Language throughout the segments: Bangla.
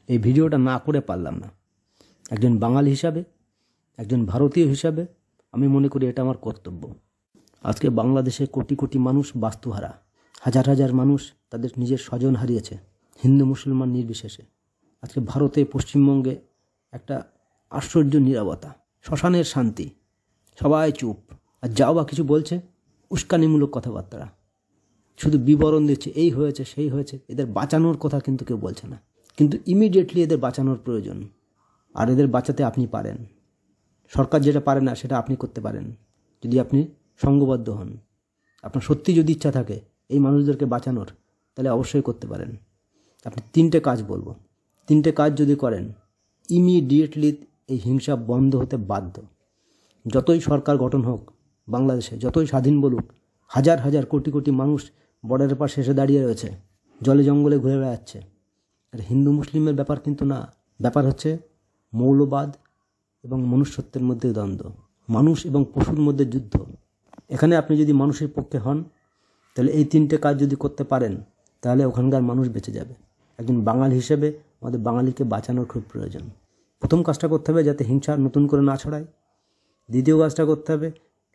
এই ভিডিওটা না করে পারলাম না। একজন বাঙালি হিসাবে, একজন ভারতীয় হিসাবে আমি মনে করি এটা আমার কর্তব্য। আজকে বাংলাদেশে কোটি কোটি মানুষ বাস্তুহারা, হাজার হাজার মানুষ তাদের নিজের স্বজন হারিয়েছে, হিন্দু মুসলমান নির্বিশেষে। আজকে ভারতে, পশ্চিমবঙ্গে একটা আশ্চর্য নীরবতা, শ্মশানের শান্তি, সবাই চুপ। আর যাও বা কিছু বলছে, উস্কানিমূলক কথাবার্তা, শুধু বিবরণ দিচ্ছে, এই হয়েছে সেই হয়েছে। এদের বাঁচানোর কথা কিন্তু কেউ বলছে না, কিন্তু ইমিডিয়েটলি এদের বাঁচানোর প্রয়োজন। আর এদের বাঁচাতে আপনি পারেন। সরকার যেটা পারে না সেটা আপনি করতে পারেন, যদি আপনি সঙ্ঘবদ্ধ হন। আপনার সত্যি যদি ইচ্ছা থাকে এই মানুষদেরকে বাঁচানোর, তাহলে অবশ্যই করতে পারেন। আপনি 3টে কাজ বলবো, 3টে কাজ যদি করেন, ইমিডিয়েটলি এই হিংসা বন্ধ হতে বাধ্য। যতই সরকার গঠন হোক বাংলাদেশে, যতই স্বাধীন বলুক, হাজার হাজার কোটি কোটি মানুষ বর্ডারের পাশে এসে দাঁড়িয়ে রয়েছে, জলে জঙ্গলে ঘুরে বেড়াচ্ছে। আর হিন্দু মুসলিমের ব্যাপার কিন্তু না, ব্যাপার হচ্ছে মৌলবাদ এবং মনুষ্যত্বের মধ্যে দ্বন্দ্ব, মানুষ এবং পশুর মধ্যে যুদ্ধ। এখানে আপনি যদি মানুষের পক্ষে হন, তাহলে এই 3টে কাজ যদি করতে পারেন, তাহলে ওখানকার মানুষ বেঁচে যাবে। একজন বাঙালি হিসেবে আমাদের বাঙালিকে বাঁচানোর খুব প্রয়োজন। প্রথম কাজটা করতে হবে যাতে হিংসা নতুন করে না ছড়ায়। দ্বিতীয় কাজটা করতে হবে,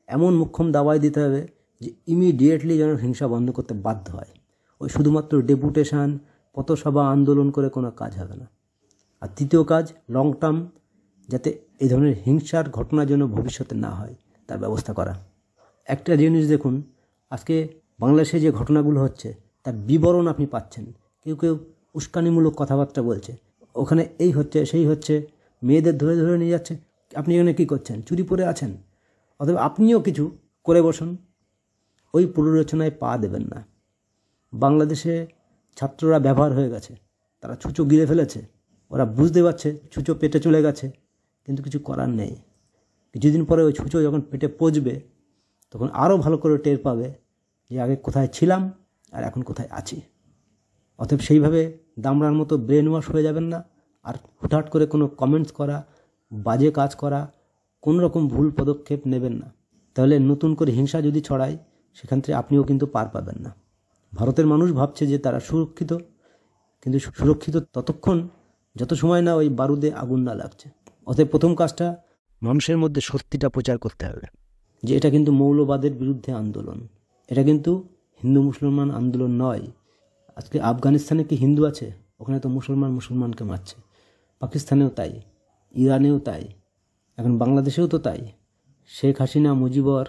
এমন মোক্ষম দাওয়াই দিতে হবে যে ইমিডিয়েটলি যেন হিংসা বন্ধ করতে বাধ্য হয়। ওই শুধুমাত্র ডেপুটেশন, পথসভা, আন্দোলন করে কোনো কাজ হবে না। আর তৃতীয় কাজ, লং টার্ম যাতে এই ধরনের হিংসার ঘটনা যেন ভবিষ্যতে না হয় তার ব্যবস্থা করা। একটা জিনিস দেখুন, আজকে বাংলাদেশে যে ঘটনাগুলো হচ্ছে তার বিবরণ আপনি পাচ্ছেন। কেউ কেউ উস্কানিমূলক কথাবার্তা বলছে, ওখানে এই হচ্ছে সেই হচ্ছে, মেয়েদের ধরে ধরে নিয়ে যাচ্ছে। আপনি এখানে কী করছেন? চুরি পরে আছেন। অথবা আপনিও কিছু করে বসুন, ওই প্ররোচনায় পা দেবেন না। বাংলাদেশে ছাত্ররা ব্যবহার হয়ে গেছে, তারা ছুঁচো গিলে ফেলেছে, ওরা বুঝতে পারছে ছুঁচো পেটে চলে গেছে, কিন্তু কিছু করার নেই। কিছুদিন পরে ওই ছুঁচো যখন পেটে পচবে, তখন আরও ভালো করে টের পাবে যে আগে কোথায় ছিলাম আর এখন কোথায় আছি। অতএব সেইভাবে দামড়ার মতো ব্রেন ওয়াশ হয়ে যাবেন না। আর হুটহাট করে কোনো কমেন্টস করা, বাজে কাজ করা, কোনো রকম ভুল পদক্ষেপ নেবেন না। তাহলে নতুন করে হিংসা যদি ছড়ায়, সেখান থেকে আপনিও কিন্তু পার পাবেন না। ভারতের মানুষ ভাবছে যে তারা সুরক্ষিত, কিন্তু সুরক্ষিত ততক্ষণ যত সময় না ওই বারুদে আগুন না লাগছে। অতএব প্রথম কাজটা, মানুষের মধ্যে সত্যিটা প্রচার করতে হবে যে এটা কিন্তু মৌলবাদের বিরুদ্ধে আন্দোলন, এটা কিন্তু হিন্দু মুসলমান আন্দোলন নয়। আজকে আফগানিস্তানে কি হিন্দু আছে? ওখানে তো মুসলমান মুসলমানকে মারছে। পাকিস্তানেও তাই, ইরানেও তাই, এখন বাংলাদেশেও তো তাই। শেখ হাসিনা, মুজিবর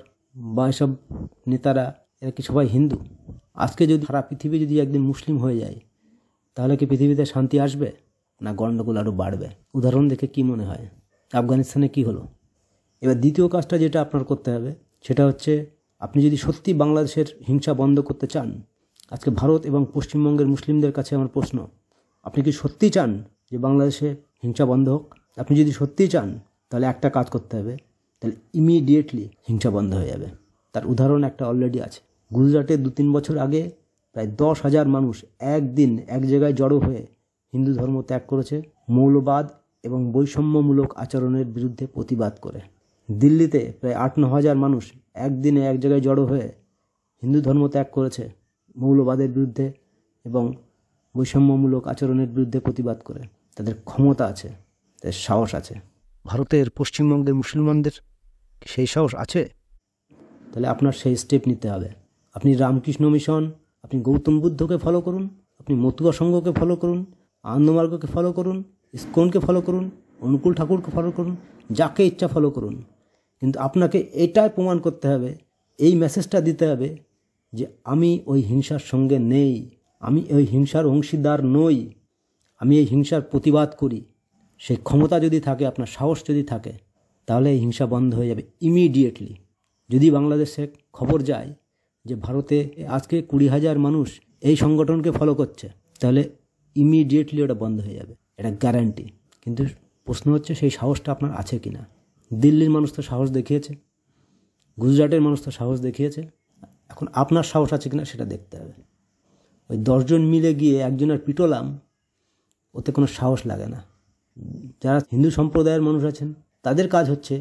বা এসব নেতারা, এরা কি সবাই হিন্দু? আজকে যদি সারা পৃথিবী যদি একদিন মুসলিম হয়ে যায়, তাহলে কি পৃথিবীতে শান্তি আসবে? না গণ্ডগোল আরও বাড়বে? উদাহরণ দেখে কি মনে হয় আফগানিস্তানে কি হলো? এবার দ্বিতীয় কাজটা যেটা আপনার করতে হবে, সেটা হচ্ছে, আপনি যদি সত্যি বাংলাদেশের হিংসা বন্ধ করতে চান, আজকে ভারত এবং পশ্চিমবঙ্গের মুসলিমদের কাছে আমার প্রশ্ন, আপনি কি সত্যি চান যে বাংলাদেশে হিংসা বন্ধ হোক? আপনি যদি সত্যি চান, তাহলে একটা কাজ করতে হবে, তাহলে ইমিডিয়েটলি হিংসা বন্ধ হয়ে যাবে। তার উদাহরণ একটা অলরেডি আছে। গুজরাটে 2-3 বছর আগে প্রায় 10,000 মানুষ একদিন এক জায়গায় জড়ো হয়ে হিন্দু ধর্ম ত্যাগ করেছে, মৌলবাদ এবং বৈষম্যমূলক আচরণের বিরুদ্ধে প্রতিবাদ করে। দিল্লিতে প্রায় 8-9 হাজার মানুষ একদিনে এক জায়গায় জড়ো হয়ে হিন্দু ধর্ম ত্যাগ করেছে, মৌলবাদের বিরুদ্ধে এবং বৈষম্যমূলক আচরণের বিরুদ্ধে প্রতিবাদ করে। তাদের ক্ষমতা আছে, তাদের সাহস আছে। ভারতের পশ্চিমবঙ্গের মুসলমানদের সেই সাহস আছে? তাহলে আপনার সেই স্টেপ নিতে হবে। আপনি রামকৃষ্ণ মিশন, আপনি গৌতম বুদ্ধকে ফলো করুন, আপনি মতুয়া সংঘকে ফলো করুন, আনন্দমার্গকে ফলো করুন, ইস্কনকে ফলো করুন, অনুকূল ঠাকুরকে ফলো করুন, যাকে ইচ্ছা ফলো করুন। কিন্তু আপনাকে এটাই প্রমাণ করতে হবে, এই মেসেজটা দিতে হবে যে আমি ওই হিংসার সঙ্গে নেই, আমি ওই হিংসার অংশীদার নই, আমি এই হিংসার প্রতিবাদ করি। সেই ক্ষমতা যদি থাকে, আপনার সাহস যদি থাকে, তাহলে এই হিংসা বন্ধ হয়ে যাবে ইমিডিয়েটলি। যদি বাংলাদেশে খবর যায় যে ভারতে আজকে 20,000 মানুষ এই সংগঠনকে ফলো করছে, তাহলে ইমিডিয়েটলি ওটা বন্ধ হয়ে যাবে, এটা গ্যারান্টি। কিন্তু প্রশ্ন হচ্ছে সেই সাহসটা আপনার আছে কি না। দিল্লির মানুষ তো সাহস দেখিয়েছে, গুজরাটের মানুষ তো সাহস দেখিয়েছে, এখন আপনার সাহস আছে কিনা সেটা দেখতে হবে। ওই 10 জন মিলে গিয়ে একজনের পিটোলাম, ওতে কোনো সাহস লাগে না। যারা হিন্দু সম্প্রদায়ের মানুষ আছেন, তাদের কাজ হচ্ছে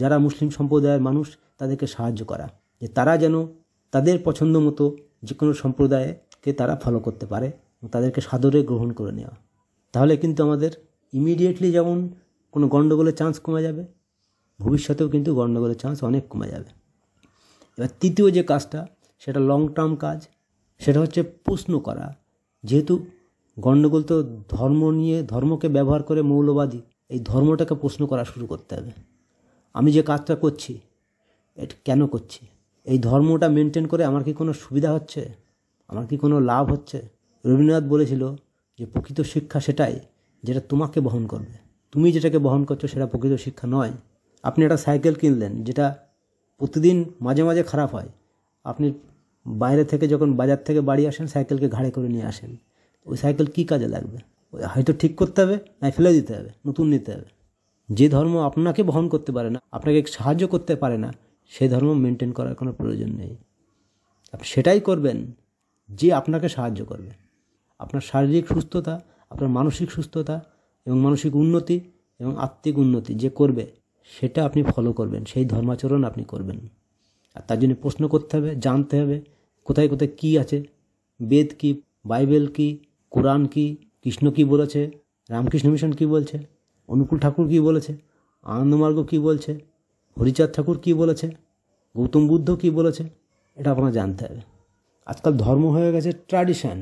যারা মুসলিম সম্প্রদায়ের মানুষ তাদেরকে সাহায্য করা, যে তারা যেন তাদের পছন্দ মতো যে কোনো সম্প্রদায়কে তারা ফলো করতে পারে, তাদেরকে সাদরে গ্রহণ করে নেওয়া। তাহলে কিন্তু আমাদের ইমিডিয়েটলি যেমন কোনো গণ্ডগোলের চান্স কমে যাবে, ভবিষ্যতেও কিন্তু গণ্ডগোলের চান্স অনেক কমে যাবে। এবার তৃতীয় যে কাজটা, সেটা লং টার্ম কাজ, সেটা হচ্ছে প্রশ্ন করা। যেহেতু গণ্ডগোল তো ধর্ম নিয়ে, ধর্মকে ব্যবহার করে মৌলবাদী, এই ধর্মটাকে প্রশ্ন করা শুরু করতে হবে। আমি যে কাজটা করছি এটা কেন করছি? এই ধর্মটা মেনটেন করে আমার কি কোনো সুবিধা হচ্ছে? আমার কি কোনো লাভ হচ্ছে? রবীন্দ্রনাথ বলেছিল যে প্রকৃত শিক্ষা সেটাই যেটা তোমাকে বহন করবে। তুমি যেটাকে বহন করছো সেটা প্রকৃত শিক্ষা নয়। আপনি একটা সাইকেল কিনলেন যেটা প্রতিদিন মাঝে মাঝে খারাপ হয়, আপনি বাইরে থেকে যখন বাজার থেকে বাড়ি আসেন সাইকেলকে ঘাড়ে করে নিয়ে আসেন, ওই সাইকেল কী কাজে লাগবে? হয়তো ঠিক করতে হবে, না ফেলে দিতে হবে, নতুন নিতে হবে। যে ধর্ম আপনাকে বহন করতে পারে না, আপনাকে সাহায্য করতে পারে না, সেই ধর্ম মেনটেন করার কোনো প্রয়োজন নেই। আপনি সেটাই করবেন যে আপনাকে সাহায্য করবে। আপনার শারীরিক সুস্থতা, আপনার মানসিক সুস্থতা এবং মানসিক উন্নতি এবং আত্মিক উন্নতি যে করবে, সেটা আপনি ফলো করবেন, সেই ধর্মাচরণ আপনি করবেন। আর তার জন্য প্রশ্ন করতে হবে, জানতে হবে কোথায় কোথায় কী আছে, বেদ কী, বাইবেল কী, কোরআন কী, কৃষ্ণ কী বলেছে, রামকৃষ্ণ মিশন কী বলছে, অনুকূল ঠাকুর কী বলেছে, আনন্দমার্গ কী বলছে, হরিচাঁদ ঠাকুর কী বলেছে, গৌতম বুদ্ধ কী বলেছে, এটা আপনার জানতে হবে। আজকাল ধর্ম হয়ে গেছে ট্র্যাডিশন,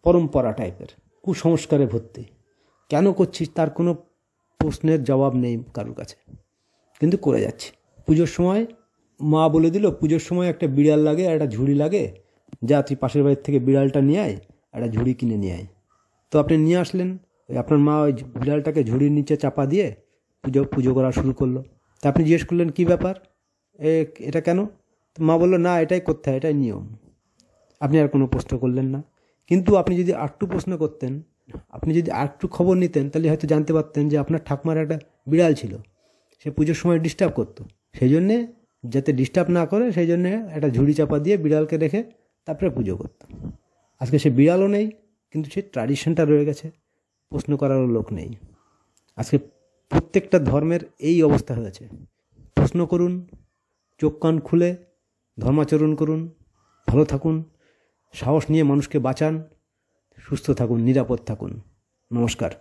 পরম্পরা টাইপের, কুসংস্কারে ভর্তি। কেন করছিস তার কোনো প্রশ্নের জবাব নেই কারোর কাছে, কিন্তু করে যাচ্ছি। পুজোর সময় মা বলে দিল পুজোর সময় একটা বিড়াল লাগে, একটা ঝুড়ি লাগে, যা তুই পাশের বাড়ির থেকে বিড়ালটা নিয়ে আয়, একটা ঝুড়ি কিনে নিয়ে আয়। তো আপনি নিয়ে আসলেন, আপনার মা ওই বিড়ালটাকে ঝুড়ির নিচে চাপা দিয়ে পুজো করা শুরু করলো। তা আপনি জিজ্ঞেস করলেন কী ব্যাপার, এটা কেন? তো মা বললো না এটাই করতে হয়, এটাই নিয়ম। আপনি আর কোনো প্রশ্ন করলেন না। কিন্তু আপনি যদি আরেকটু প্রশ্ন করতেন, আপনি যদি আরেকটু খবর নিতেন, তাহলে হয়তো জানতে পারতেন যে আপনার ঠাকুমার একটা বিড়াল ছিল, সে পুজোর সময় ডিস্টার্ব করতো। সেই জন্যে যাতে ডিস্টার্ব না করে, সেই জন্যে একটা ঝুড়ি চাপা দিয়ে বিড়ালকে রেখে তারপরে পুজো করতো। আজকে সে বিড়ালও নেই, কিন্তু সেই ট্র্যাডিশনটা রয়ে গেছে, প্রশ্ন করারও লোক নেই। আজকে প্রত্যেকটা ধর্মের এই অবস্থা হয়েছে। প্রশ্ন করুন, চোখ কান খুলে ধর্মাচরণ করুন, ভালো থাকুন, সাহস নিয়ে মানুষকে বাঁচান, সুস্থ থাকুন, নিরাপদ থাকুন। নমস্কার।